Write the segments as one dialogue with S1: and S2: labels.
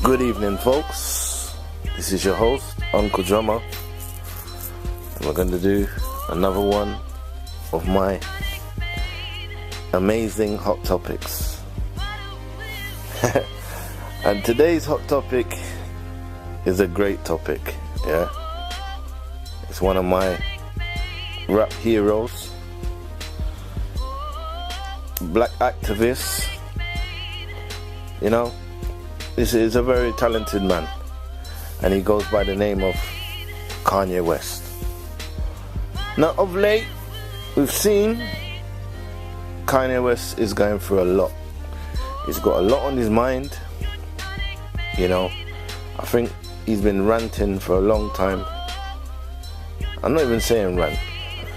S1: Good evening, folks. This is your host, Uncle Drummer, and we're going to do another one of my amazing hot topics. And today's hot topic is a great topic, yeah? It's one of my rap heroes, black activists, you know. This is a very talented man, and he goes by the name of Kanye West. Now, of late, we've seen Kanye West is going through a lot. He's got a lot on his mind, you know. I think he's been ranting for a long time. I'm not even saying rant.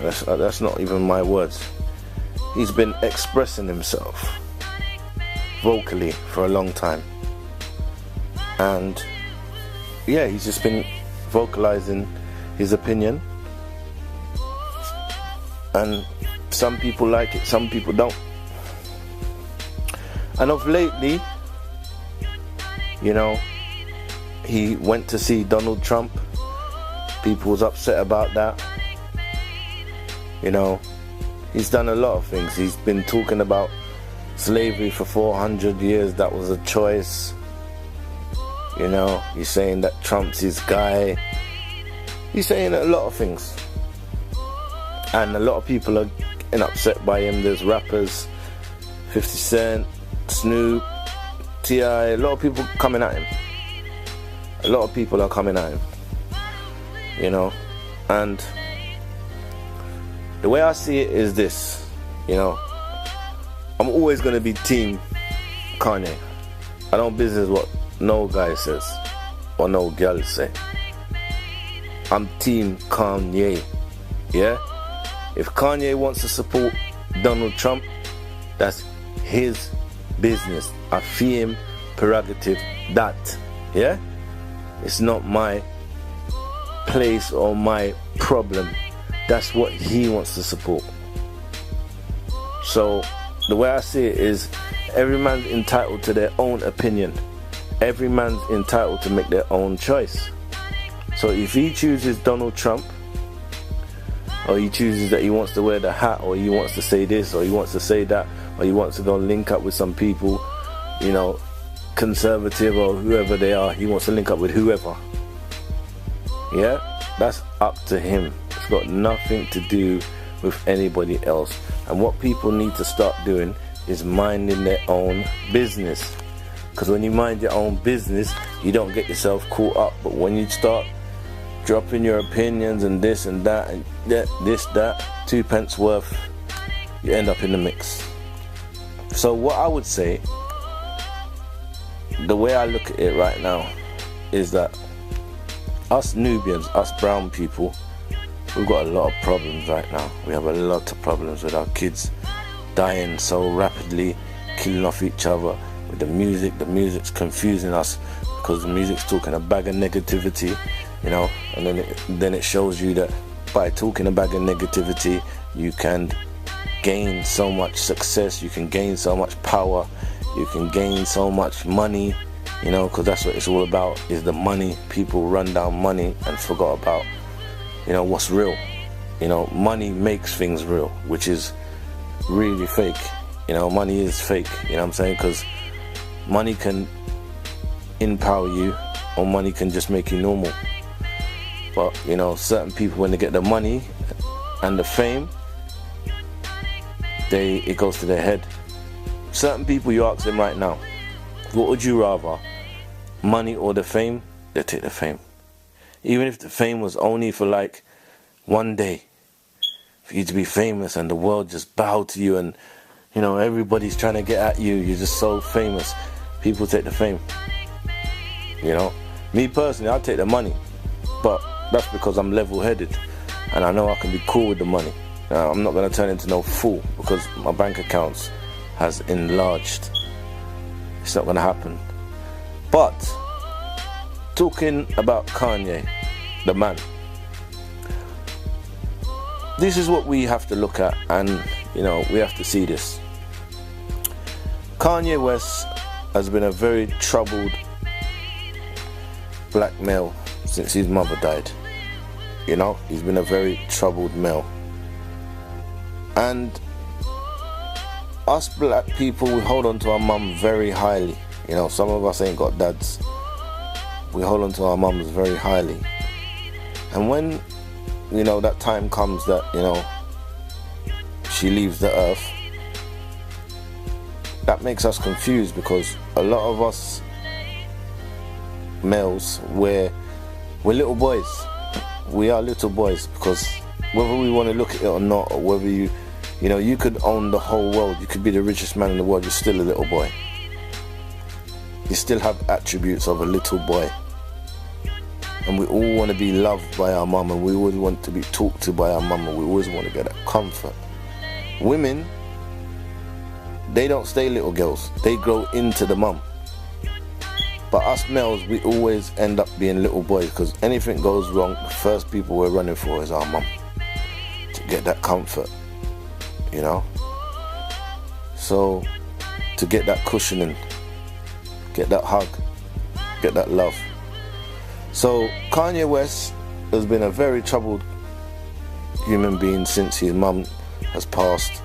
S1: That's not even my words. He's been expressing himself vocally for a long time. And yeah, he's just been vocalizing his opinion, and some people like it, some people don't. And of lately, you know, he went to see Donald Trump. People was upset about that. You know, he's done a lot of things. He's been talking about slavery for 400 years. That was a choice. You know, he's saying that Trump's his guy. He's saying a lot of things. And a lot of people are getting upset by him. There's rappers, 50 Cent, Snoop, T.I., a lot of people coming at him. A lot of people are coming at him. You know, and the way I see it is this, you know, I'm always going to be team Kanye. I don't business what no guy says or no girl say. I'm team Kanye. Yeah? If Kanye wants to support Donald Trump, that's his business. I feel him prerogative that. Yeah? It's not my place or my problem. That's what he wants to support. So the way I see it is, every man's entitled to their own opinion. Every man's entitled to make their own choice. So if he chooses Donald Trump, or he chooses that he wants to wear the hat, or he wants to say this, or he wants to say that, or he wants to go link up with some people, you know, conservative or whoever they are, he wants to link up with whoever. Yeah, that's up to him. It's got nothing to do with anybody else. And what people need to start doing is minding their own business. Because when you mind your own business, you don't get yourself caught up. But when you start dropping your opinions and this and that and that, 2 pence worth, you end up in the mix. So what I would say, the way I look at it right now, is that us Nubians, us brown people, we've got a lot of problems right now. We have a lot of problems with our kids dying so rapidly, killing off each other. With the music's confusing us, because the music's talking a bag of negativity, you know, and then it shows you that by talking a bag of negativity, you can gain so much success, you can gain so much power, you can gain so much money, you know, because that's what it's all about, is the money. People run down money and forgot about, you know, what's real. You know, money makes things real, which is really fake. You know, money is fake, you know what I'm saying? Because money can empower you, or money can just make you normal. But, you know, certain people, when they get the money and the fame, it goes to their head. Certain people, you ask them right now, what would you rather, money or the fame? They take the fame. Even if the fame was only for like one day, for you to be famous and the world just bow to you, and, you know, everybody's trying to get at you, you're just so famous. People take the fame. You know, me personally, I'll take the money, but that's because I'm level-headed and I know I can be cool with the money. I'm not going to turn into no fool because my bank accounts has enlarged. It's not going to happen. But talking about Kanye, the man, this is what we have to look at, and you know, we have to see this. Kanye West has been a very troubled black male since his mother died. You know, he's been a very troubled male. And us black people, we hold on to our mum very highly. You know, some of us ain't got dads. We hold on to our mums very highly. And when, you know, that time comes that, you know, she leaves the earth, that makes us confused, because a lot of us males, we're little boys. We are little boys, because whether we want to look at it or not, or whether you know, you could own the whole world, you could be the richest man in the world, you're still a little boy. You still have attributes of a little boy. And we all want to be loved by our mum, and we always want to be talked to by our mum, and we always want to get that comfort. Women, they don't stay little girls, they grow into the mum. But us males, we always end up being little boys, because anything goes wrong, the first people we're running for is our mum, to get that comfort, you know. So to get that cushioning, get that hug, get that love. So Kanye West has been a very troubled human being since his mum has passed,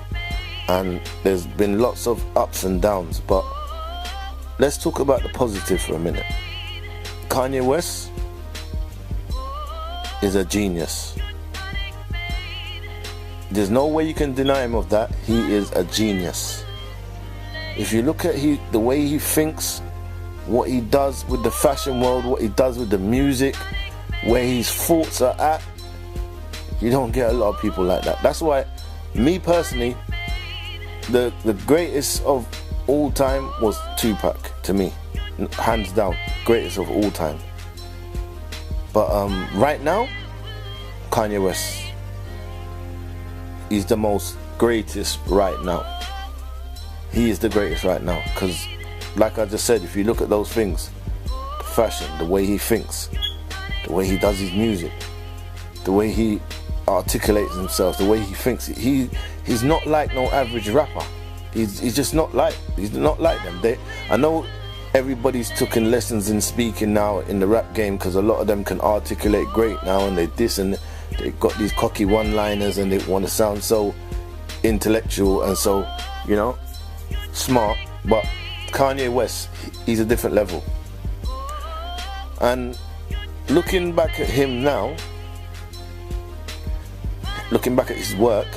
S1: and there's been lots of ups and downs, but let's talk about the positive for a minute. Kanye West is a genius. There's no way you can deny him of that. He is a genius. If you look at the way he thinks, what he does with the fashion world, what he does with the music, where his thoughts are at, you don't get a lot of people like that. That's why, me personally, the greatest of all time was Tupac, to me, hands down, greatest of all time. But right now, Kanye West, he's the most greatest right now. He is the greatest right now, because like I just said, if you look at those things, the fashion, the way he thinks, the way he does his music, the way he articulates himself, the way he thinks, he's not like no average rapper. He's just not like them. I know everybody's taking lessons in speaking now in the rap game, because a lot of them can articulate great now, and they got these cocky one-liners, and they want to sound so intellectual and so, you know, smart. But Kanye West, he's a different level. And looking back at him now, looking back at his work,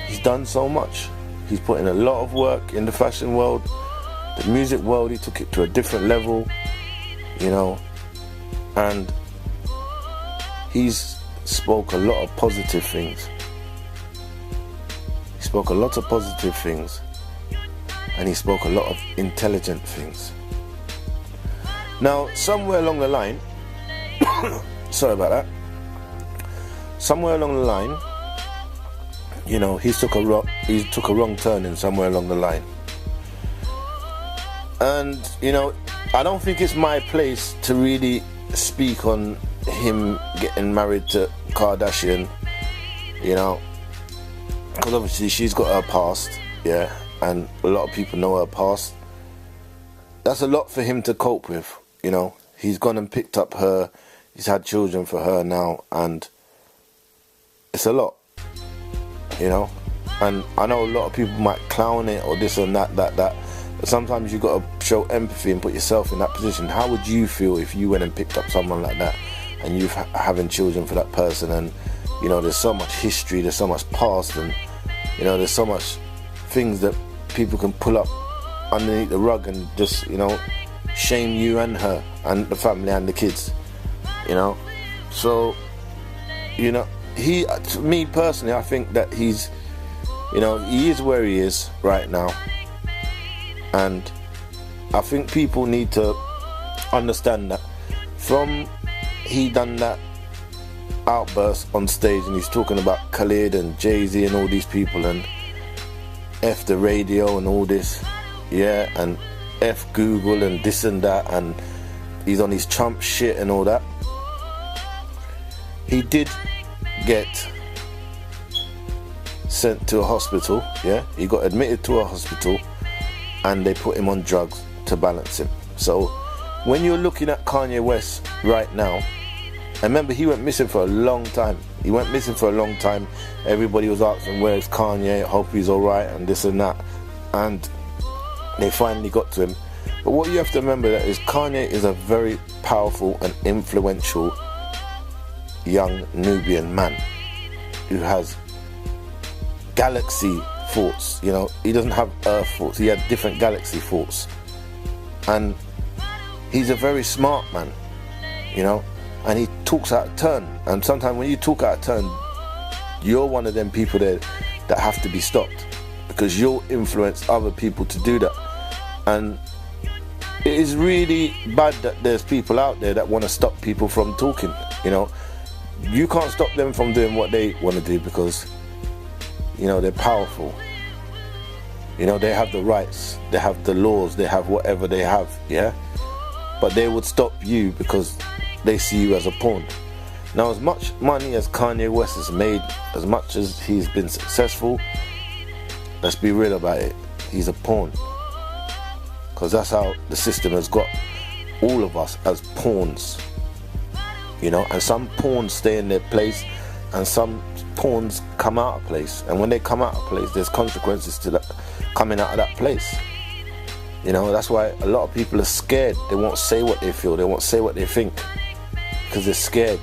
S1: he's done so much. He's put in a lot of work in the fashion world, the music world. He took it to a different level, you know, and he's spoke a lot of positive things. He spoke a lot of positive things, and he spoke a lot of intelligent things. Now, somewhere along the line, sorry about that, somewhere along the line, you know, he took a wrong turn in somewhere along the line. And, you know, I don't think it's my place to really speak on him getting married to Kardashian, you know, because obviously she's got her past, yeah, and a lot of people know her past. That's a lot for him to cope with, you know. He's gone and picked up her, he's had children for her now, and it's a lot, you know. And I know a lot of people might clown it or this and that, but sometimes you've got to show empathy and put yourself in that position. How would you feel if you went and picked up someone like that, and you're having children for that person, and, you know, there's so much history, there's so much past, and, you know, there's so much things that people can pull up underneath the rug and just, you know, shame you and her and the family and the kids, you know. So, you know, to me personally, I think that he's, you know, he is where he is right now, and I think people need to understand that from he done that outburst on stage, and he's talking about Khalid and Jay-Z and all these people, and F the radio and all this, yeah, and F Google and this and that, and he's on his Trump shit and all that. He did get sent to a hospital, yeah, he got admitted to a hospital, and they put him on drugs to balance him. So when you're looking at Kanye West right now, and remember he went missing for a long time. Everybody was asking, where's Kanye? I hope he's alright and this and that. And they finally got to him. But what you have to remember that is Kanye is a very powerful and influential young Nubian man who has galaxy thoughts. You know, he doesn't have Earth thoughts. He had different galaxy thoughts. And he's a very smart man, you know, and he talks out of turn. And sometimes when you talk out of turn, you're one of them people that have to be stopped, because you'll influence other people to do that. And it is really bad that there's people out there that want to stop people from talking. You know, you can't stop them from doing what they want to do, because, you know, they're powerful. You know, they have the rights, they have the laws, they have whatever they have, yeah? But they would stop you because they see you as a pawn. Now, as much money as Kanye West has made, as much as he's been successful, let's be real about it, he's a pawn. Because that's how the system has got all of us as pawns. You know, and some pawns stay in their place and some pawns come out of place. And when they come out of place, there's consequences to that coming out of that place. You know, that's why a lot of people are scared. They won't say what they feel, they won't say what they think, because they're scared.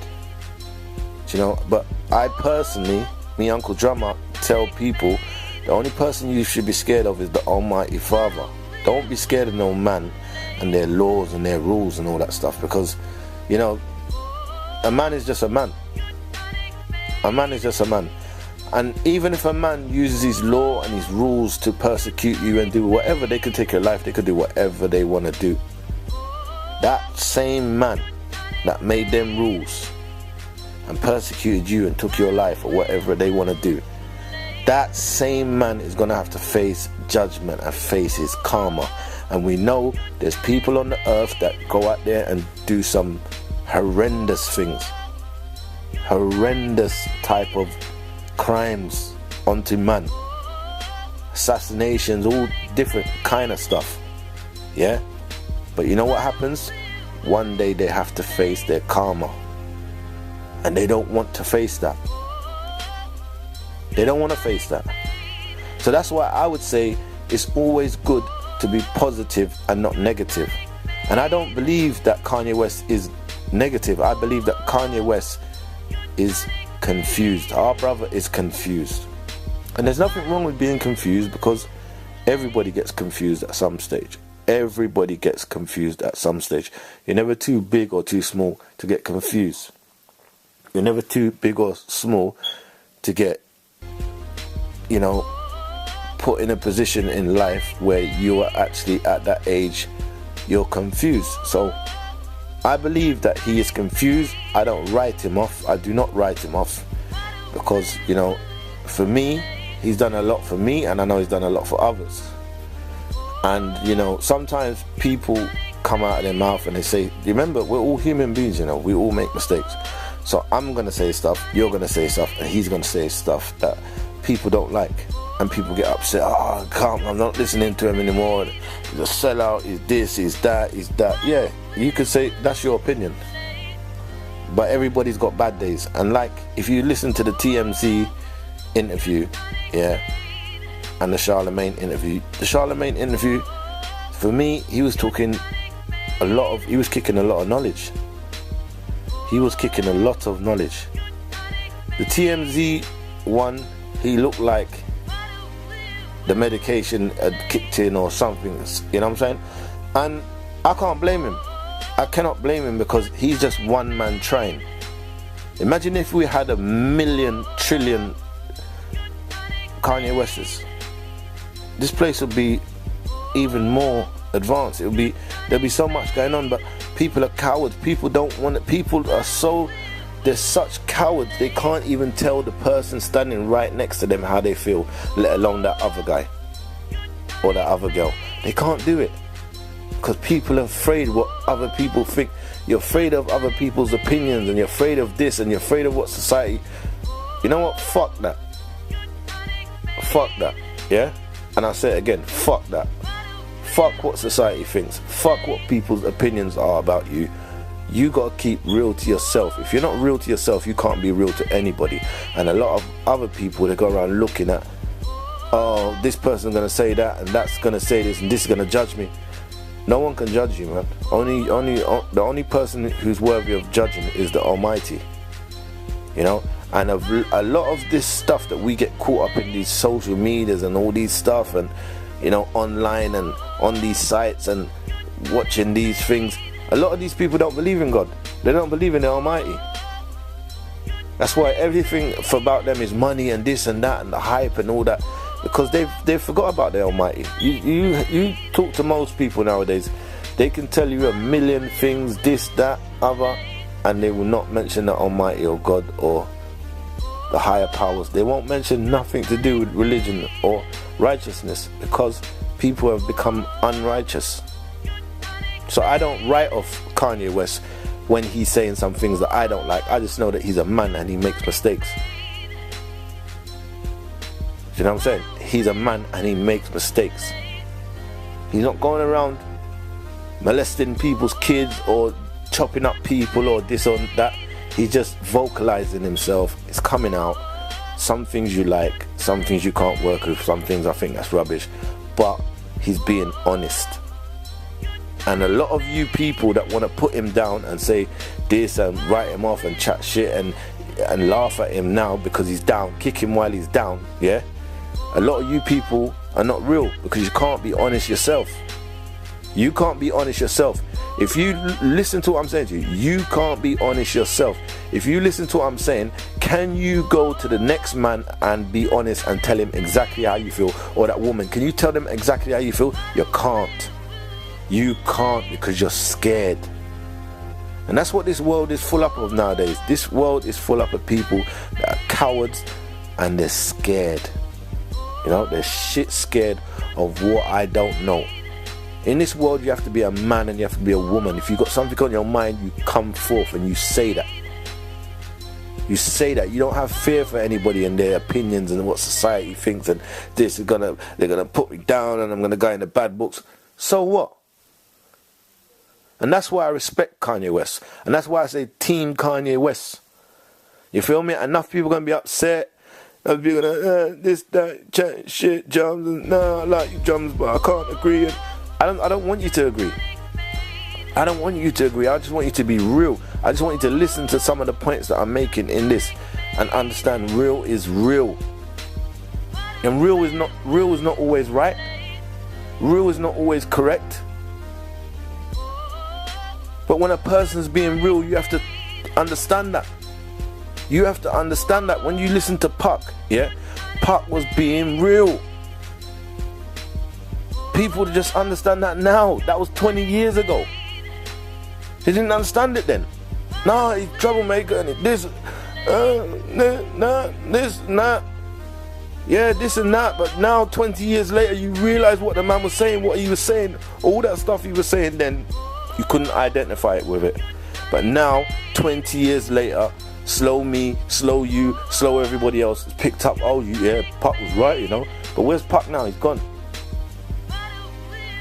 S1: You know, but I personally, me Uncle Drummer, tell people the only person you should be scared of is the Almighty Father. Don't be scared of no man and their laws and their rules and all that stuff, because, you know, a man is just a man. A man is just a man. And even if a man uses his law and his rules to persecute you and do whatever, they could take your life, they could do whatever they want to do. That same man that made them rules and persecuted you and took your life or whatever they want to do, that same man is going to have to face judgment and face his karma. And we know there's people on the earth that go out there and do some horrendous things, horrendous type of crimes onto man, assassinations, all different kind of stuff, yeah? But you know what happens? One day they have to face their karma, and they don't want to face that. They don't want to face that. So that's why I would say it's always good to be positive and not negative. And I don't believe that Kanye West is negative. I believe that Kanye West is confused. Our brother is confused. And there's nothing wrong with being confused, because everybody gets confused at some stage. Everybody gets confused at some stage. You're never too big or too small to get confused. You're never too big or small to get, you know, put in a position in life where you are actually at that age, you're confused. So I believe that he is confused. I don't write him off. I do not write him off, because, you know, for me, he's done a lot for me, and I know he's done a lot for others. And, you know, sometimes people come out of their mouth and they say, remember, we're all human beings, you know, we all make mistakes. So I'm going to say stuff, you're going to say stuff, and he's going to say stuff that people don't like. And people get upset, oh, I can't, I'm not listening to him anymore. He's a sellout, he's this, he's that, he's that. Yeah, you could say that's your opinion. But everybody's got bad days. And like, if you listen to the TMZ interview, yeah, and the Charlemagne interview, for me, he was talking he was kicking a lot of knowledge. He was kicking a lot of knowledge. The TMZ one, he looked like the medication had kicked in or something, you know what I'm saying? And I can't blame him. I cannot blame him, because he's just one man trying. Imagine if we had 1,000,000,000 trillion Kanye Wests. This place would be even more advanced. There'll be so much going on, but people are cowards. People don't want it. People are so, they're such cowards, they can't even tell the person standing right next to them how they feel, let alone that other guy or that other girl. They can't do it, because people are afraid what other people think. You're afraid of other people's opinions, and you're afraid of this, and you're afraid of what society. You know what? Fuck that. Fuck that. Yeah? And I'll say it again. Fuck that. fuck what society thinks, fuck what people's opinions are about you. You gotta keep real to yourself. If you're not real to yourself, you can't be real to anybody. And a lot of other people, they go around looking at, oh, this person's gonna say that, and that's gonna say this, and this is gonna judge me. No one can judge you, man. The only person who's worthy of judging is the Almighty. You know? And a lot of this stuff that we get caught up in, these social medias and all these stuff, and you know, online and on these sites and watching these things, a lot of these people don't believe in God. They don't believe in the Almighty. That's why everything about them is money and this and that and the hype and all that, because they've forgot about the Almighty. You talk to most people nowadays, they can tell you a million things, this, that, other, and they will not mention the Almighty or God or the higher powers. They won't mention nothing to do with religion or righteousness, because people have become unrighteous. So I don't write off Kanye West when he's saying some things that I don't like. I just know that he's a man and he makes mistakes. You know what I'm saying? He's a man and he makes mistakes. He's not going around molesting people's kids or chopping up people or this or that. He's just vocalizing himself. It's coming out. Some things you like, some things you can't work with, some things I think that's rubbish. But he's being honest. And a lot of you people that want to put him down and say this and write him off and chat shit and laugh at him now because he's down, kick him while he's down, yeah? A lot of you people are not real because you can't be honest yourself. You can't be honest yourself. If you listen to what I'm saying to you, you can't be honest yourself. If you listen to what I'm saying, can you go to the next man and be honest and tell him exactly how you feel? Or that woman, can you tell them exactly how you feel? You can't. You can't, because you're scared. And that's what this world is full up of nowadays. This world is full up of people that are cowards and they're scared. You know, they're shit scared of what I don't know. In this world, you have to be a man and you have to be a woman. If you've got something on your mind, you come forth and you say that. You say that. You don't have fear for anybody and their opinions and what society thinks, and this is they're gonna put me down and I'm gonna go in the bad books. So what? And that's why I respect Kanye West. And that's why I say Team Kanye West. You feel me? Enough people are gonna be upset. Enough people gonna this, that, chat, shit, drums, and nah, I like your drums, but I can't agree. And I don't want you to agree. I don't want you to agree. I just want you to be real. I just want you to listen to some of the points that I'm making in this and understand real is real. And real is not always right. Real is not always correct. But when a person's being real, you have to understand that. You have to understand that. When you listen to Puck, yeah, Puck was being real. People just understand that now. That was 20 years ago. They didn't understand it then. Nah, he's troublemaker and this, this, nah. Yeah, this and that. But now, 20 years later, you realize what the man was saying, what he was saying, all that stuff he was saying then. You couldn't identify it with it. But now, 20 years later, slow me, slow you, slow everybody else has picked up. Oh, yeah, Puck was right, you know. But where's Puck now? He's gone.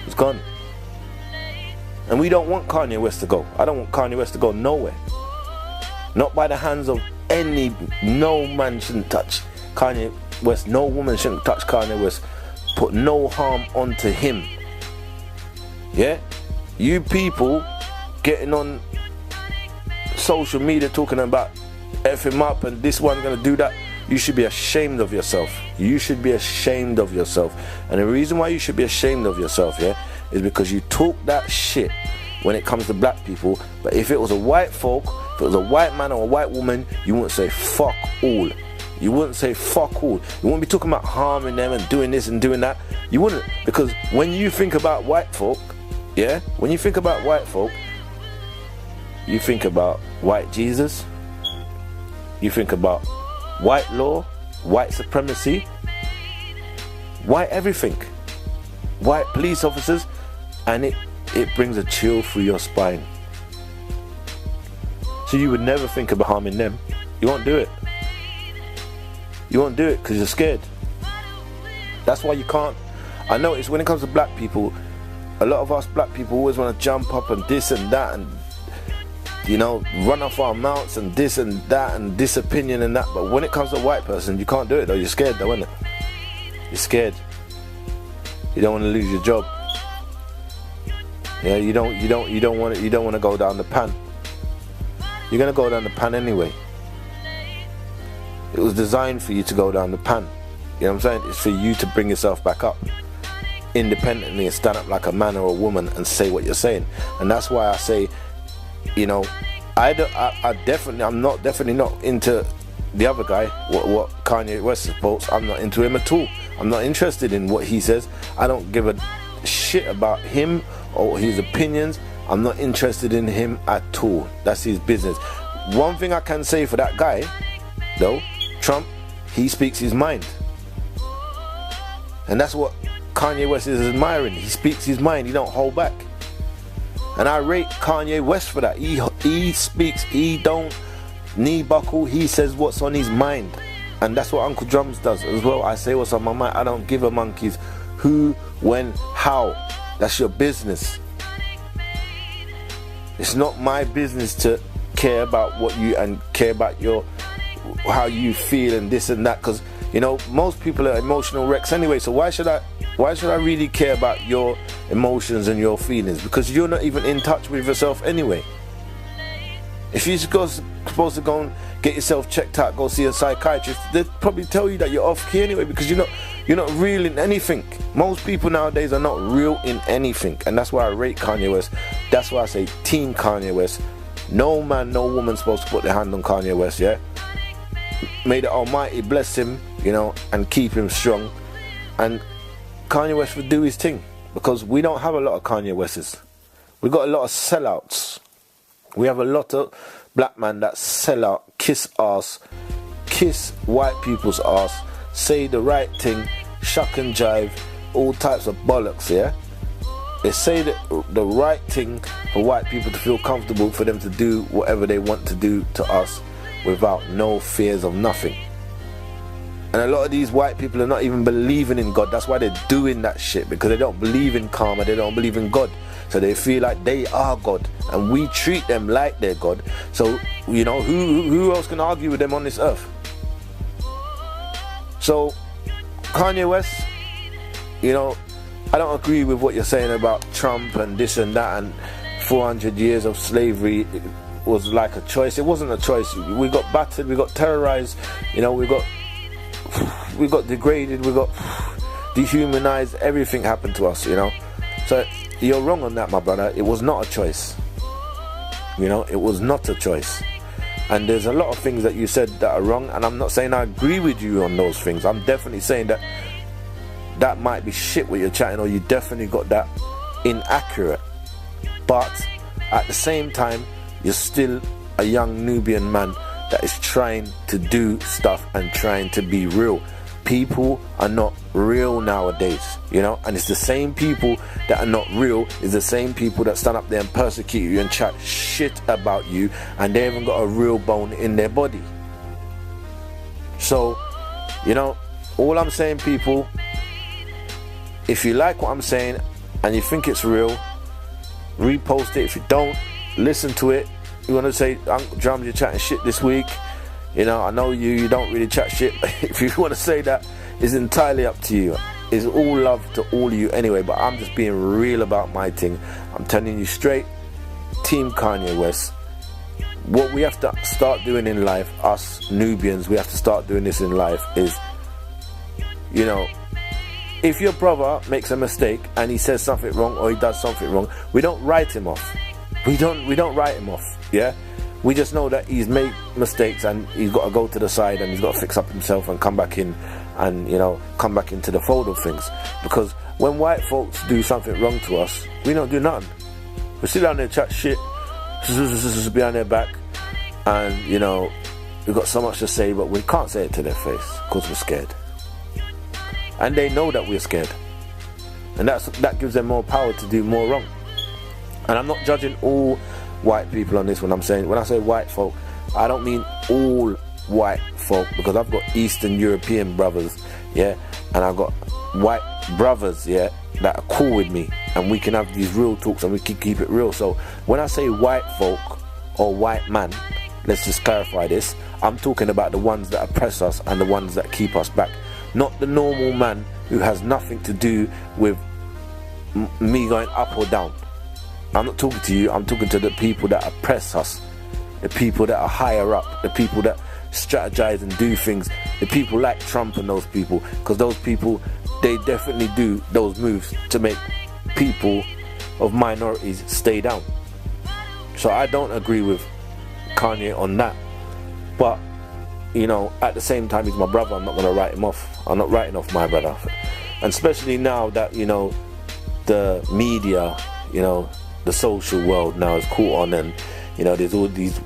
S1: He's gone. And we don't want Kanye West to go. I don't want Kanye West to go nowhere. Not by the hands of no man shouldn't touch Kanye West. No woman shouldn't touch Kanye West. Put no harm onto him. Yeah? You people getting on social media talking about F him up and this one gonna do that. You should be ashamed of yourself. You should be ashamed of yourself. And the reason why you should be ashamed of yourself, yeah, is because you talk that shit when it comes to black people. But if it was a white folk, if it was a white man or a white woman, you wouldn't say fuck all. You wouldn't say fuck all. You wouldn't be talking about harming them and doing this and doing that. You wouldn't. Because when you think about white folk, yeah, when you think about white folk, you think about white Jesus, you think about white law, white supremacy, white everything, white police officers, and it brings a chill through your spine. So you would never think about harming them. You won't do it. You won't do it because you're scared. That's why you can't. I notice when it comes to black people, a lot of us black people always want to jump up and this and that and, you know, run off our mouths and this and that and this opinion and that. But when it comes to a white person, you can't do it though. You're scared though, isn't it? You're scared. You don't want to lose your job. Yeah, you don't want to go down the pan. You're gonna go down the pan anyway. It was designed for you to go down the pan. You know what I'm saying? It's for you to bring yourself back up independently and stand up like a man or a woman and say what you're saying. And that's why I say, you know, I'm definitely not into the other guy, what Kanye West supports. I'm not into him at all. I'm not interested in what he says. I don't give a shit about him or his opinions. I'm not interested in him at all. That's his business. One thing I can say for that guy, though, Trump, he speaks his mind. And that's what Kanye West is admiring. He speaks his mind. He don't hold back. And I rate Kanye West for that. He speaks. He don't knee buckle. He says what's on his mind. And that's what Uncle Drums does as well. I say what's on my mind. I don't give a monkey's who, when, how. That's your business. It's not my business to care about what you and care about your how you feel and this and that, because you know most people are emotional wrecks anyway. So why should I really care about your emotions and your feelings? Because you're not even in touch with yourself anyway. If you're supposed to go and get yourself checked out, go see a psychiatrist, they'd probably tell you that you're off key anyway, because you're not real in anything. Most people nowadays are not real in anything, and that's why I rate Kanye West. That's why I say Team Kanye West. No man, no woman supposed to put their hand on Kanye West, yeah? May the Almighty bless him, you know, and keep him strong. And Kanye West will do his thing, because we don't have a lot of Kanye Wests. We got a lot of sellouts. We have a lot of black men that sell out, kiss ass, kiss white people's ass, say the right thing, shuck and jive, all types of bollocks, yeah? They say the right thing for white people to feel comfortable, for them to do whatever they want to do to us without no fears of nothing. And a lot of these white people are not even believing in God. That's why they're doing that shit, because they don't believe in karma, they don't believe in God. So they feel like they are God, and we treat them like they're God. So, you know, who else can argue with them on this earth? So, Kanye West, you know, I don't agree with what you're saying about Trump and this and that, and 400 years of slavery was like a choice. It wasn't a choice. We got battered, we got terrorized, you know, we got degraded, we got dehumanized. Everything happened to us, you know. So you're wrong on that, my brother. It was not a choice. You know, it was not a choice. And there's a lot of things that you said that are wrong, and I'm not saying I agree with you on those things. I'm definitely saying that might be shit what you're chatting, or you definitely got that inaccurate. But at the same time, you're still a young Nubian man that is trying to do stuff and trying to be real. People are not real nowadays, you know, and it's the same people that are not real is the same people that stand up there and persecute you and chat shit about you, and they haven't got a real bone in their body. So, you know, all I'm saying, people, if you like what I'm saying and you think it's real, repost it. If you don't, listen to it. You want to say, Uncle Drums, you're chatting shit this week, you know, I know you don't really chat shit, but if you want to say that, it's entirely up to you. It's all love to all of you anyway, but I'm just being real about my thing. I'm telling you straight, Team Kanye West. What we have to start doing in life, us Nubians, we have to start doing this in life is, you know, if your brother makes a mistake and he says something wrong or he does something wrong, we don't write him off. We don't write him off, yeah? We just know that he's made mistakes and he's got to go to the side and he's got to fix up himself and come back in and, you know, come back into the fold of things. Because when white folks do something wrong to us, we don't do nothing. We sit down there, chat shit, behind their back, and, you know, we've got so much to say, but we can't say it to their face because we're scared. And they know that we're scared. And that gives them more power to do more wrong. And I'm not judging all white people on this when I say white folk, I don't mean all white folk, because I've got Eastern European brothers, yeah, and I've got white brothers, yeah, that are cool with me, and we can have these real talks and we can keep it real. So when I say white folk or white man, let's just clarify this. I'm talking about the ones that oppress us and the ones that keep us back, not the normal man who has nothing to do with me going up or down. I'm not talking to you, I'm talking to the people that oppress us, the people that are higher up, the people that strategize and do things, the people like Trump and those people, because those people, they definitely do those moves to make people of minorities stay down. So I don't agree with Kanye on that, but you know, at the same time, he's my brother. I'm not going to write him off. I'm not writing off my brother, and especially now that, you know, the media, you know, the social world now is caught on, and you know, there's all these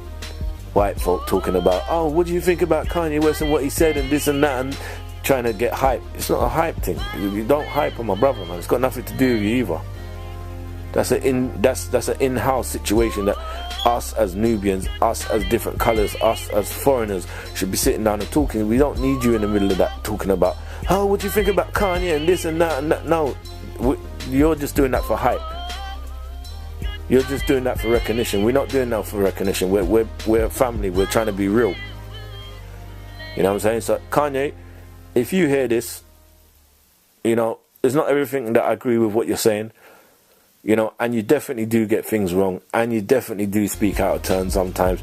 S1: white folk talking about, oh, what do you think about Kanye West and what he said and this and that, and trying to get hype. It's not a hype thing. You don't hype on my brother, man. It's got nothing to do with you either. That's an in-house situation that us as Nubians, us as different colours, us as foreigners should be sitting down and talking. We don't need you in the middle of that talking about, oh, what do you think about Kanye and this and that and that. No, you're just doing that for hype. You're just doing that for recognition. We're not doing that for recognition. We're a family. We're trying to be real. You know what I'm saying? So Kanye, if you hear this, you know, it's not everything that I agree with what you're saying. You know, and you definitely do get things wrong, and you definitely do speak out of turn sometimes,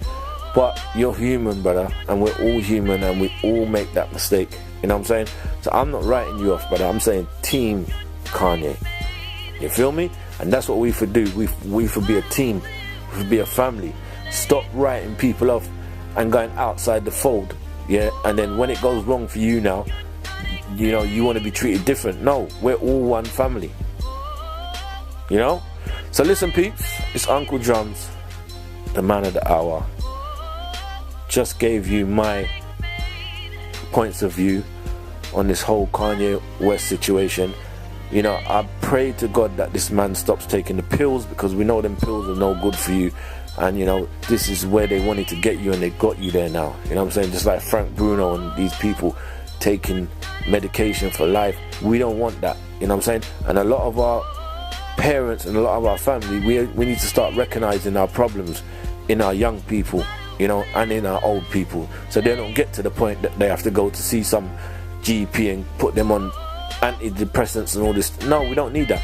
S1: but you're human, brother, and we're all human, and we all make that mistake. You know what I'm saying? So I'm not writing you off, brother. I'm saying team Kanye. You feel me? And that's what we should do. We should be a team. We should be a family. Stop writing people off and going outside the fold. Yeah, and then when it goes wrong for you now, you know, you want to be treated different. No, we're all one family. You know? So listen, peeps, it's Uncle Drums, the man of the hour. Just gave you my points of view on this whole Kanye West situation. You know, I pray to God that this man stops taking the pills, because we know them pills are no good for you. And you know, this is where they wanted to get you, and they got you there now. You know what I'm saying? Just like Frank Bruno and these people taking medication for life. We don't want that. You know what I'm saying? And a lot of our parents and a lot of our family, we need to start recognizing our problems in our young people, you know, and in our old people, so they don't get to the point that they have to go to see some GP and put them on antidepressants and all this. No, we don't need that.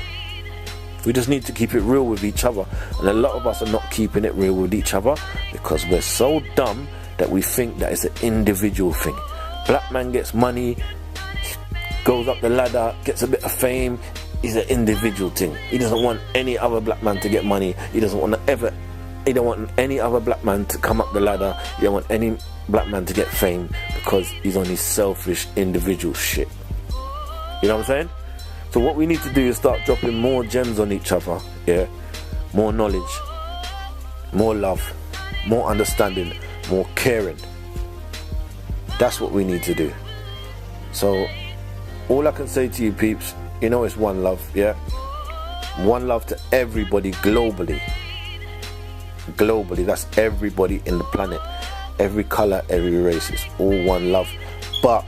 S1: We just need to keep it real with each other, and a lot of us are not keeping it real with each other because we're so dumb that we think that it's an individual thing. Black man gets money, goes up the ladder, gets a bit of fame, is an individual thing. He doesn't want any other black man to get money. He don't want any other black man to come up the ladder. He don't want any black man to get fame, because he's on his selfish individual shit. You know what I'm saying? So what we need to do is start dropping more gems on each other. Yeah, more knowledge, more love, more understanding, more caring. That's what we need to do. So all I can say to you, peeps, you know, it's one love. Yeah, one love to everybody globally. Globally, that's everybody in the planet, every color, every race. It's all one love. But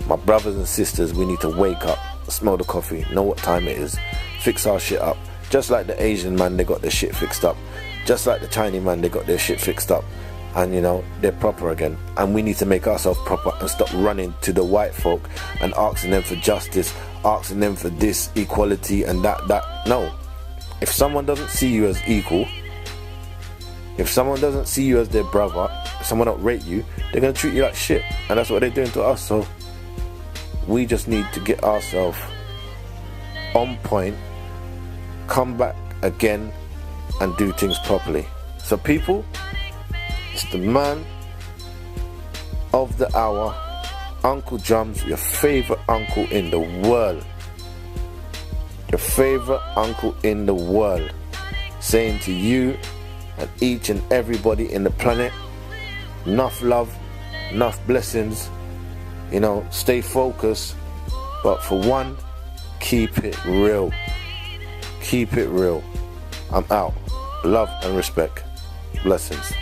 S1: my brothers and sisters, we need to wake up, smell the coffee, know what time it is, fix our shit up. Just like the Asian man, they got their shit fixed up. Just like the Chinese man, they got their shit fixed up. And you know, they're proper again. And we need to make ourselves proper and stop running to the white folk and asking them for justice, asking them for this, equality and that. No. If someone doesn't see you as equal, if someone doesn't see you as their brother, if someone don't rate you, they're going to treat you like shit. And that's what they're doing to us. So we just need to get ourselves on point, come back again and do things properly. So people, it's the man of the hour, Uncle Drums, your favorite uncle in the world. Your favorite uncle in the world, saying to you and each and everybody in the planet, enough love, enough blessings. You know, stay focused, but for one, keep it real. Keep it real. I'm out. Love and respect. Blessings.